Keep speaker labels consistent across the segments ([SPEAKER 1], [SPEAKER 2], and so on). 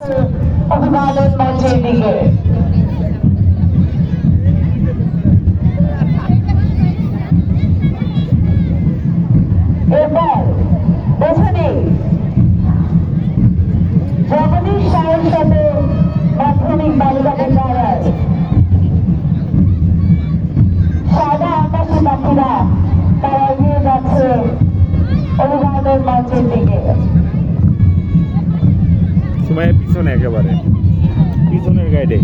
[SPEAKER 1] অভিবাদন মঞ্চের দিকে এরপর পেছনে জগদীশ সাহের সাথে মাধ্যমিক বালিকা বিদ্যালয় সাদা আকাশী পাখিরা তারা এগিয়ে যাচ্ছে অভিবাদন মঞ্চের দিকে।
[SPEAKER 2] সময় পিছনে একেবারে পিছনের গাইডে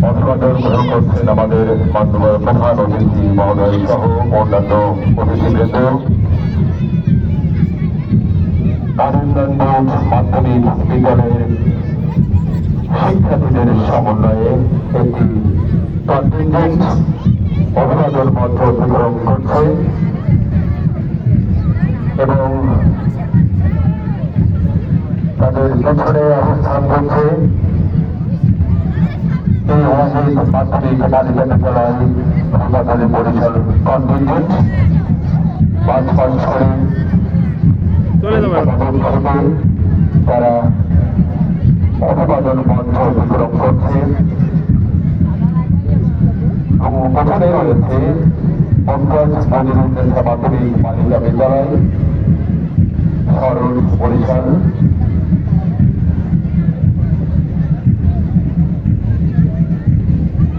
[SPEAKER 3] অভিবাদন গ্রহণ করছেন আমাদের মাননীয় প্রধান অতিথি মহোদয় সহ অন্যান্য অতিথিবৃন্দ। নারায়ণগঞ্জ মাধ্যমিক বিদ্যালয়ের শিক্ষার্থীদের সমন্বয়ে একটি কন্টিনজেন্ট অভিবাদন মঞ্চ অতিক্রম করছে এবং তাদের পেছনে অবস্থান করছে এই ওয়াহিদ মাধ্যমিক বালিকা বিদ্যালয় হাসপাতালে পরিচাল কন্টিনজেন্ট পাঁচ করে তারা অভিবাদন মঞ্চ অতিক্রম করছে এবং পেছনে রয়েছে পঙ্কজ মনিরুন্নেসা মাধ্যমিক বালিকা বিদ্যালয় সরল বরিশাল।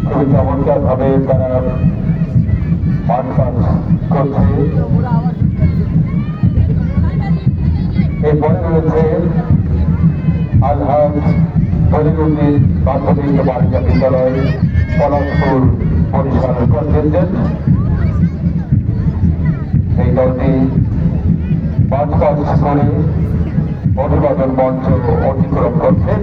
[SPEAKER 3] খুবই চমৎকার ভাবে তারা মাঠ কাজ করছে। এরপরে রয়েছে আলহাজ বলিউদ্দিন মাধ্যমিক বালিকা বিদ্যালয় পলাশপুর বরিশাল কন্টিনজেন্ট। এই দলটি মাঠ কাজ করে অভিবাদন মঞ্চ অতিক্রম করছে।